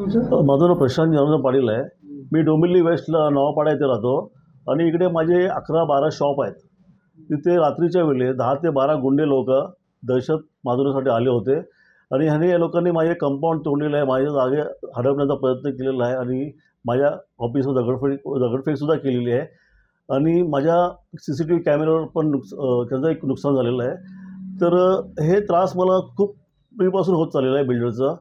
माझं नाव प्रशांत जनार्दन पाटील आहे. मी डोंबिवली वेस्टला नवापाडा येथे राहतो आणि इकडे माझे 11-12 शॉप आहेत. तिथे रात्रीच्या वेळी 10 ते 12 गुंडे लोक दहशत माजवण्यासाठी आले होते आणि या लोकांनी माझे कंपाऊंड तोडलेलं आहे, माझ्या जागे हडपण्याचा प्रयत्न केलेला आहे आणि माझ्या ऑफिसवर दगडफेकसुद्धा केलेली आहे आणि माझ्या CCTV कॅमेऱ्यावर पण त्याचं एक नुकसान झालेलं आहे. तर हे त्रास मला खूप पूर्वीपासून होत चाललेला आहे बिल्डरचा.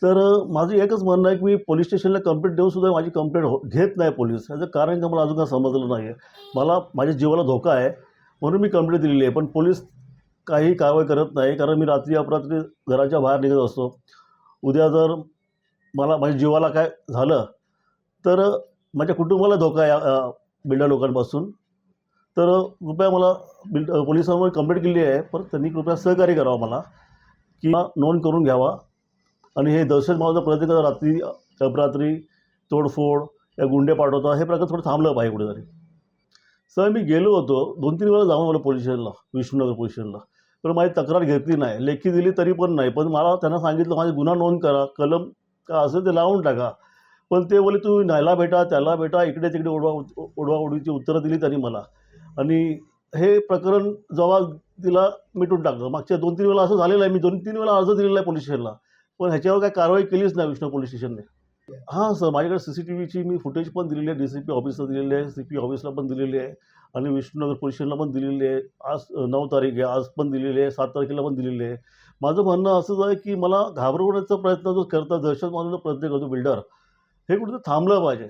तर माझं एकच म्हणणं आहे की मी पोलीस स्टेशनला कंप्लेंट देऊनसुद्धा माझी कंप्लेंट घेत नाही पोलीस. याचं कारण का मला अजून काय समजलं नाही आहे. मला माझ्या जीवाला धोका आहे म्हणून मी कंप्लेंट दिलेली आहे, पण पोलीस काही कारवाई करत नाही. कारण मी रात्री अपरात्री घराच्या बाहेर निघत असतो. उद्या जर मला माझ्या जीवाला काय झालं तर माझ्या कुटुंबाला धोका आहे बिल्डर लोकांपासून. तर कृपया मला पोलिसांवर कंप्लेंट केली आहे, पण त्यांनी कृपया सहकार्य करावं मला की नोंद करून घ्यावा आणि हे दहशत माजवण्याचा प्रयत्न करता रात्री अपरात्री तोडफोड या गुंडे पाठवता हे प्रकार थोडं थांबलं पाहिजे कुठेतरी. सर मी गेलो होतो 2-3 वेळा जाऊन मला पोलीस स्टेशनला, विष्णुनगर पोलीस स्टेशनला, पण माझी तक्रार घेतली नाही. लेखी दिली तरी पण नाही. पण मला त्यांना सांगितलं माझे गुन्हा नोंद करा, कलम का असेल ते लावून टाका. पण ते बोलले तुम्ही न्यायला भेटा, त्याला भेटा, इकडे तिकडे उडवाउडवीची उत्तरं दिली त्यांनी मला आणि हे प्रकरण जेव्हा तिला मिटून टाकलं. मागच्या 2-3 वेळा असं झालेलं आहे. मी 2-3 वेळा अर्ज दिलेला आहे पोलीस स्टेशनला, पण ह्याच्यावर काही कारवाई केलीच नाही विष्णू पोलीस स्टेशनने. हां सर, माझ्याकडे CCTVची मी फुटेज पण दिलेली आहे, DCP ऑफिसला दिलेली आहे, CP ऑफिसला पण दिलेली आहे आणि विष्णुनगर पोलीस स्टेशनला पण दिलेली आहे. आज 9 तारीख आहे, आज पण दिलेली आहे, 7 तारखेला पण दिलेली आहे. माझं म्हणणं असंच आहे की मला घाबरवण्याचा प्रयत्न जो करतात, दहशत माजवण्याचा प्रयत्न करतो बिल्डर, हे कुठेतरी थांबलं पाहिजे.